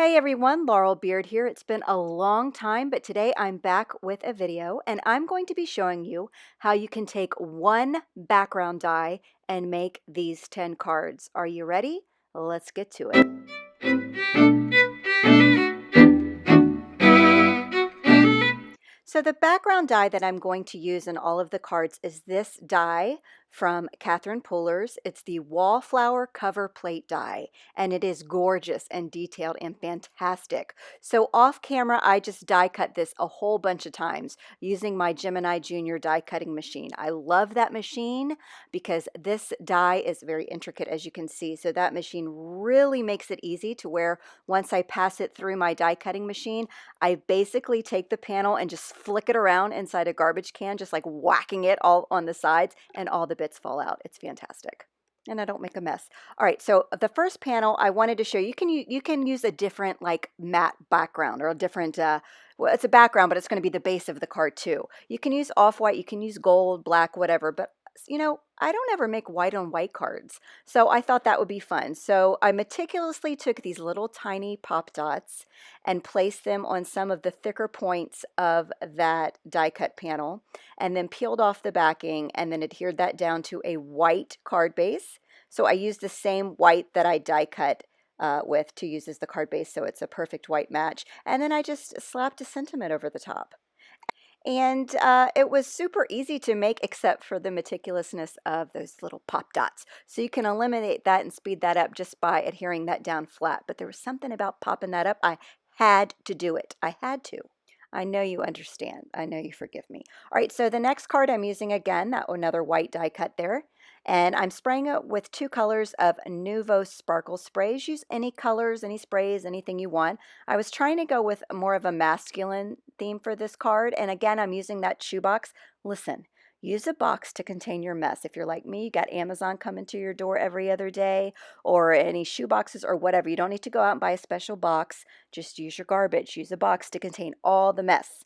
Hey everyone, Laurel Beard here. It's been a long time, but today I'm back with a video and I'm going to be showing you how you can take one background die and make these 10 cards. Are you ready? Let's get to it. So the background die that I'm going to use in all of the cards is this die from Catherine Puller's. It's the Wallflower Cover Plate die, and it is gorgeous and detailed and fantastic. So off camera, I just die cut this a whole bunch of times using my Gemini Junior die cutting machine. I love that machine because this die is very intricate, as you can see. So that machine really makes it easy to where once I pass it through my die cutting machine, I basically take the panel and just flick it around inside a garbage can, just like whacking it all on the sides, and all the bits fall out. It's fantastic. And I don't make a mess. All right, so the first panel I wanted to show you, you can use a different like matte background or a different, well, it's a background, but it's going to be the base of the card too. You can use off-white, you can use gold, black, whatever, but you know, I don't ever make white on white cards. So I thought that would be fun. So I meticulously took these little tiny pop dots and placed them on some of the thicker points of that die cut panel, and then peeled off the backing and then adhered that down to a white card base. So I used the same white that I die cut with to use as the card base, so it's a perfect white match. And then I just slapped a sentiment over the top. And it was super easy to make except for the meticulousness of those little pop dots. So you can eliminate that and speed that up just by adhering that down flat. But there was something about popping that up. I had to do it. I had to. I know you understand. I know you forgive me. All right, so the next card I'm using again, that another white die cut there. And I'm spraying it with two colors of Nuvo Sparkle Sprays. Use any colors, any sprays, anything you want. I was trying to go with more of a masculine theme for this card. And again, I'm using that shoebox. Listen, use a box to contain your mess. If you're like me, you got Amazon coming to your door every other day, or any shoe boxes or whatever. You don't need to go out and buy a special box. Just use your garbage. Use a box to contain all the mess,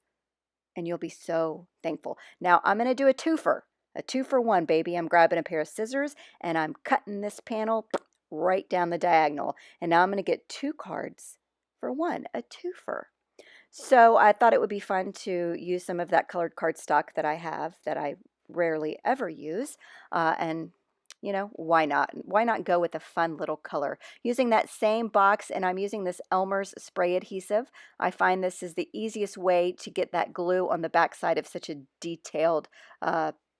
and you'll be so thankful. Now, I'm going to do a twofer. A 2-for-1, baby. I'm grabbing a pair of scissors, and I'm cutting this panel right down the diagonal. And now I'm going to get two cards for one, a twofer. So I thought it would be fun to use some of that colored cardstock that I have that I rarely ever use. And, you know, why not? Why not go with a fun little color? Using that same box, and I'm using this Elmer's spray adhesive. I find this is the easiest way to get that glue on the back side of such a detailed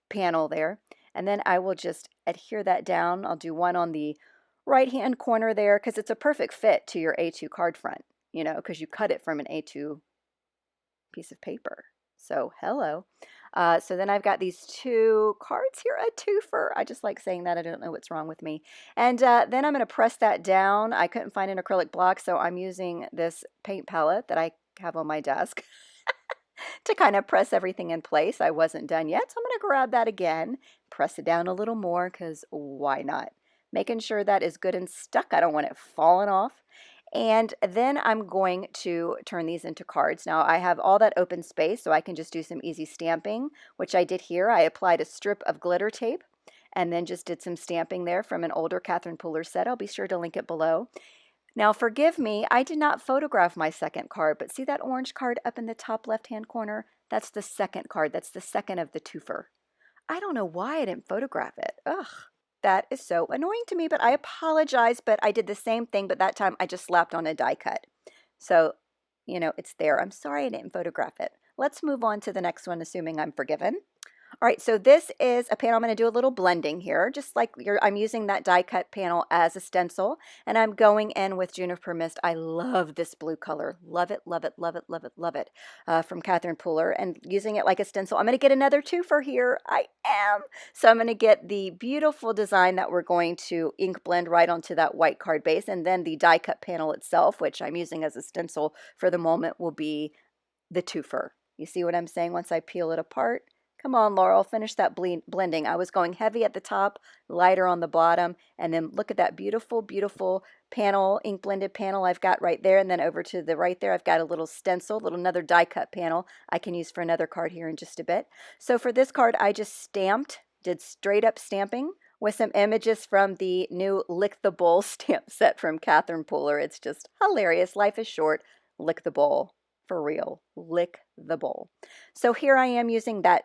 panel there. And then I will just adhere that down. I'll do one on the right-hand corner there because it's a perfect fit to your A2 card front, you know, because you cut it from an A2 piece of paper. So hello. So then I've got these two cards here, a twofer. I just like saying that. I don't know what's wrong with me. And then I'm going to press that down. I couldn't find an acrylic block, so I'm using this paint palette that I have on my desk to kind of press everything in place. I wasn't done yet, so I'm going to grab that again, press it down a little more, because why not? Making sure that is good and stuck. I don't want it falling off. And then I'm going to turn these into cards. Now I have all that open space, so I can just do some easy stamping, which I did here. I applied a strip of glitter tape and then just did some stamping there from an older Catherine Puller set. I'll be sure to link it below. Now forgive me, I did not photograph my second card, but see that orange card up in the top left-hand corner? That's the second card. That's the second of the twofer. I don't know why I didn't photograph it. Ugh. That is so annoying to me, but I apologize, but I did the same thing, but that time I just slapped on a die cut. So, you know, it's there. I'm sorry I didn't photograph it. Let's move on to the next one, assuming I'm forgiven. All right, so this is a panel. I'm going to do a little blending here, just like I'm using that die cut panel as a stencil, and I'm going in with Juniper Mist. I love this blue color. Love it, love it, love it, love it, love it, from Catherine Puller, and using it like a stencil. I'm going to get another twofer here. I am. So I'm going to get the beautiful design that we're going to ink blend right onto that white card base, and then the die cut panel itself, which I'm using as a stencil for the moment, will be the twofer. You see what I'm saying once I peel it apart? Come on, Laurel, finish that blending. I was going heavy at the top, lighter on the bottom, and then look at that beautiful, beautiful panel, ink blended panel I've got right there, and then over to the right there, I've got a little stencil, another die cut panel I can use for another card here in just a bit. So for this card, I just stamped, did straight up stamping with some images from the new Lick the Bowl stamp set from Catherine Pooler. It's just hilarious. Life is short. Lick the bowl. For real. Lick the bowl. So here I am using that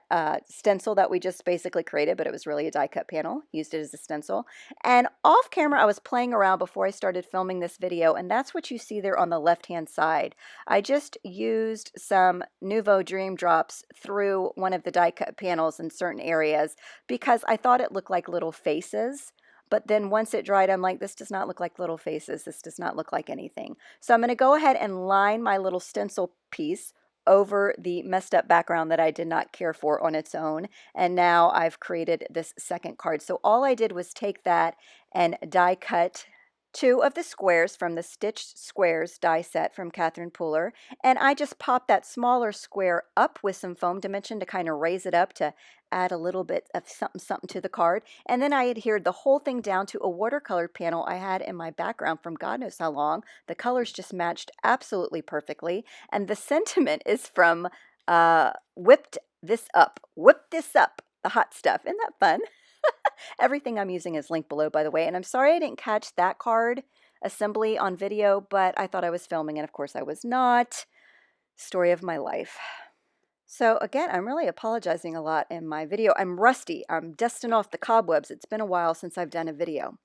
stencil that we just basically created, but it was really a die cut panel. Used it as a stencil. And off camera, I was playing around before I started filming this video, and that's what you see there on the left-hand side. I just used some Nuvo Dream Drops through one of the die cut panels in certain areas because I thought it looked like little faces. But then once it dried, I'm like, this does not look like little faces. This does not look like anything. So I'm going to go ahead and line my little stencil piece over the messed up background that I did not care for on its own. And now I've created this second card. So all I did was take that and die cut 2 of the squares from the Stitched Squares die set from Catherine Pooler, and I just popped that smaller square up with some foam dimension to kind of raise it up to add a little bit of something to the card, and then I adhered the whole thing down to a watercolor panel I had in my background from God knows how long. The colors just matched absolutely perfectly, and the sentiment is from whip this up, the hot stuff. Isn't that fun? Everything I'm using is linked below, by the way, and I'm sorry I didn't catch that card assembly on video, but I thought I was filming, and of course I was not. Story of my life. So again, I'm really apologizing a lot in my video. I'm rusty. I'm dusting off the cobwebs. It's been a while since I've done a video.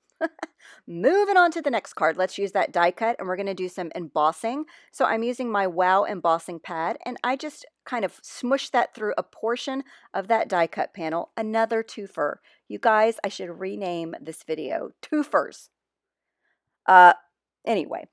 Moving on to the next card, let's use that die cut, and we're going to do some embossing. So I'm using my Wow embossing pad, and I just kind of smush that through a portion of that die cut panel. Another twofer. You guys, I should rename this video Twofers. Anyway,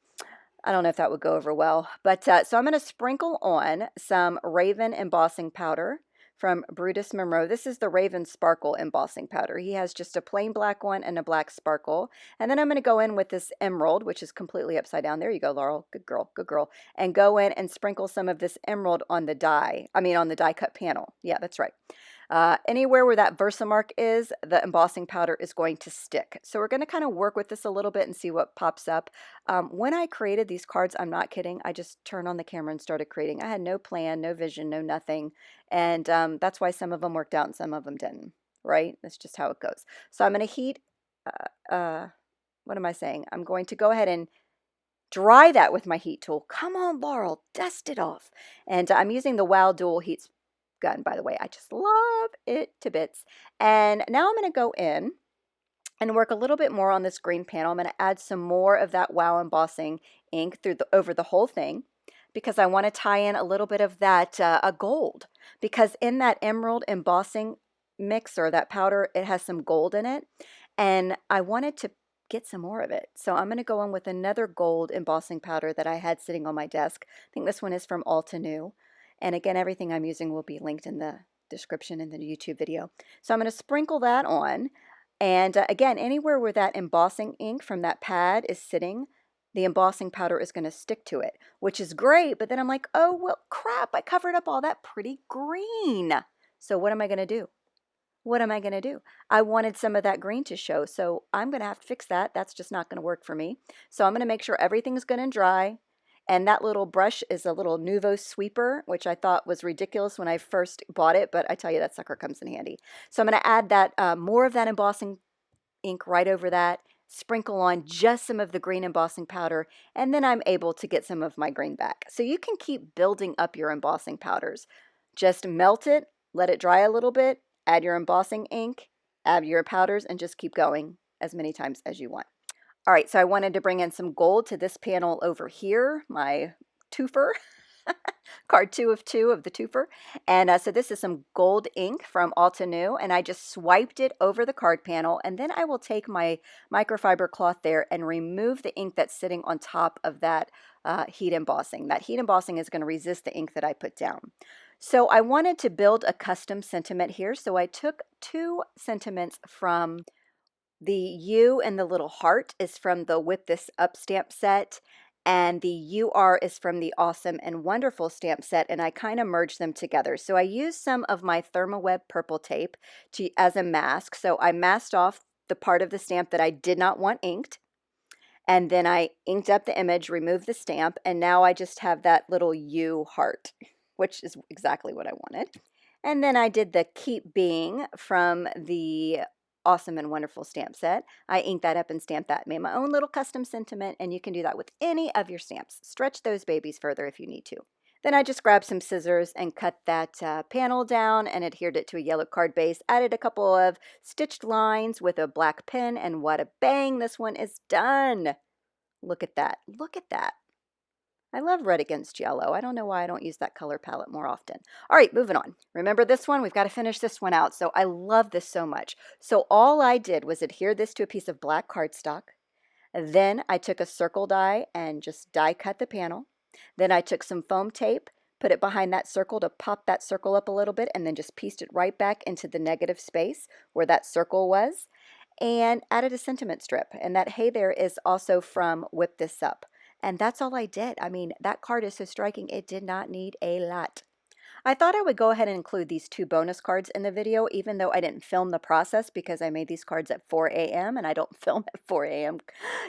I don't know if that would go over well, but so I'm going to sprinkle on some Raven embossing powder from Brutus Monroe. This is the Raven Sparkle embossing powder. He has just a plain black one and a black sparkle. And then I'm going to go in with this emerald, which is completely upside down. There you go, Laurel. Good girl, good girl. And go in and sprinkle some of this emerald on the die. On the die cut panel. Yeah, that's right. Anywhere where that Versamark is, the embossing powder is going to stick. So we're going to kind of work with this a little bit and see what pops up. When I created these cards, I'm not kidding, I just turned on the camera and started creating. I had no plan, no vision, no nothing. And that's why some of them worked out and some of them didn't, right? That's just how it goes. So I'm going to heat, what am I saying? I'm going to go ahead and dry that with my heat tool. Come on, Laurel, dust it off. And I'm using the Wow Dual Heat gun, by the way. I just love it to bits. And now I'm going to go in and work a little bit more on this green panel. I'm going to add some more of that Wow embossing ink over the whole thing because I want to tie in a little bit of that gold, because in that emerald embossing mix or that powder, it has some gold in it, and I wanted to get some more of it. So I'm going to go in with another gold embossing powder that I had sitting on my desk. I think this one is from Altenew. And again, everything I'm using will be linked in the description in the YouTube video. So I'm going to sprinkle that on. And again, anywhere where that embossing ink from that pad is sitting, the embossing powder is going to stick to it, which is great. But then I'm like, oh, well, crap, I covered up all that pretty green. So what am I going to do? What am I going to do? I wanted some of that green to show, so I'm going to have to fix that. That's just not going to work for me. So I'm going to make sure everything's good and dry. And that little brush is a little Nuvo sweeper, which I thought was ridiculous when I first bought it, but I tell you, that sucker comes in handy. So I'm going to add that more of that embossing ink right over that, sprinkle on just some of the green embossing powder, and then I'm able to get some of my green back. So you can keep building up your embossing powders. Just melt it, let it dry a little bit, add your embossing ink, add your powders, and just keep going as many times as you want. All right, so I wanted to bring in some gold to this panel over here, my twofer, card 2 of 2 of the twofer. And so this is some gold ink from Altenew, and I just swiped it over the card panel, and then I will take my microfiber cloth there and remove the ink that's sitting on top of that heat embossing. That heat embossing is going to resist the ink that I put down. So I wanted to build a custom sentiment here, so I took 2 sentiments from the U and the little heart is from the Whip This Up stamp set, and the UR is from the Awesome and Wonderful stamp set, and I kind of merged them together. So I used some of my Thermoweb purple tape as a mask. So I masked off the part of the stamp that I did not want inked, and then I inked up the image, removed the stamp, and now I just have that little U heart, which is exactly what I wanted. And then I did the Keep Being from the awesome and wonderful stamp set. I inked that up and stamped that, made my own little custom sentiment, and you can do that with any of your stamps. Stretch those babies further if you need to. Then I just grabbed some scissors and cut that panel down and adhered it to a yellow card base. Added a couple of stitched lines with a black pen, and what a bang, this one is done. Look at that. Look at that. I love red against yellow. I don't know why I don't use that color palette more often. All right, moving on. Remember this one? We've got to finish this one out. So I love this so much. So all I did was adhere this to a piece of black cardstock. Then I took a circle die and just die cut the panel. Then I took some foam tape, put it behind that circle to pop that circle up a little bit, and then just pieced it right back into the negative space where that circle was, and added a sentiment strip. And that hey there is also from Whip This Up. And that's all I did. I mean, that card is so striking, it did not need a lot. I thought I would go ahead and include these 2 bonus cards in the video, even though I didn't film the process because I made these cards at 4 a.m. and I don't film at 4 a.m.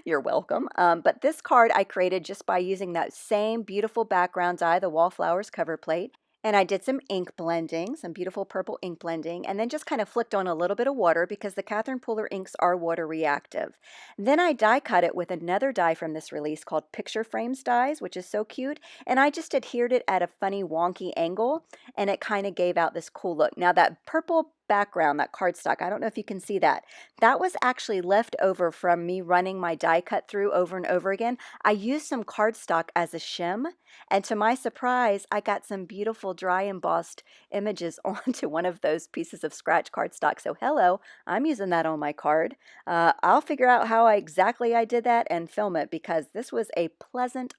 You're welcome. But this card I created just by using that same beautiful background die, the Wallflowers cover plate. And I did some ink blending, some beautiful purple ink blending, and then just kind of flicked on a little bit of water because the Catherine Pooler inks are water reactive. Then I die cut it with another die from this release called Picture Frames Dies, which is so cute. And I just adhered it at a funny wonky angle, and it kind of gave out this cool look. Now that purple background, that cardstock, I don't know if you can see that. That was actually left over from me running my die cut through over and over again. I used some cardstock as a shim, and to my surprise, I got some beautiful dry embossed images onto one of those pieces of scratch cardstock. So hello, I'm using that on my card. I'll figure out how exactly I did that and film it because this was a pleasant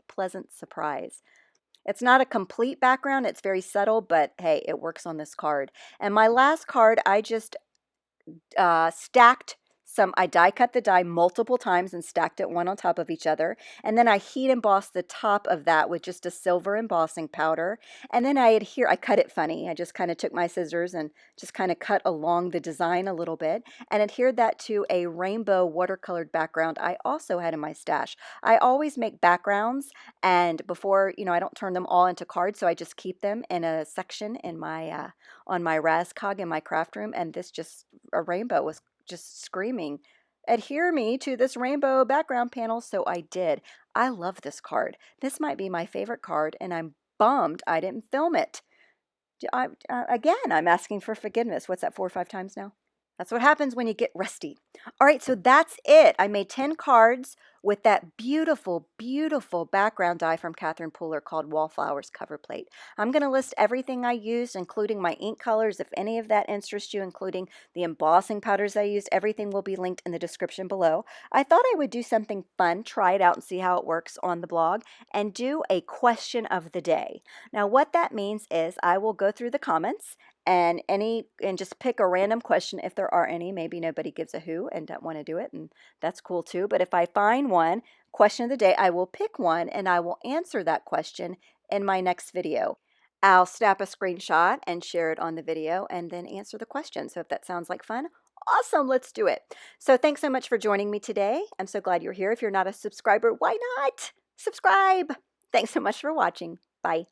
surprise. It's not a complete background, it's very subtle, but hey, it works on this card. And my last card, I just stacked I die cut the die multiple times and stacked it one on top of each other. And then I heat embossed the top of that with just a silver embossing powder. And then I cut it funny. I just kind of took my scissors and just kind of cut along the design a little bit and adhered that to a rainbow watercolored background I also had in my stash. I always make backgrounds, and before, I don't turn them all into cards, so I just keep them in a section in my on my Rascog in my craft room, and a rainbow was just screaming, adhere me to this rainbow background panel, so I did. I love this card. This might be my favorite card, and I'm bummed I didn't film it. Again, I'm asking for forgiveness. What's that, 4 or 5 times now? That's what happens when you get rusty. All right, so that's it. I made 10 cards with that beautiful background die from Catherine Pooler called Wallflowers cover plate. I'm going to list everything I used, including my ink colors. If any of that interests you, including the embossing powders I used, everything will be linked in the description below. I thought I would do something fun, try it out and see how it works on the blog, and do a question of the day. Now, what that means is I will go through the comments and just pick a random question if there are any. Maybe nobody gives a who and don't want to do it, and that's cool too. But if I find one question of the day, I will pick one and I will answer that question in my next video. I'll snap a screenshot and share it on the video and then answer the question. So if that sounds like fun, awesome, let's do it. So thanks so much for joining me today. I'm so glad you're here. If you're not a subscriber, why not? Subscribe. Thanks so much for watching. Bye.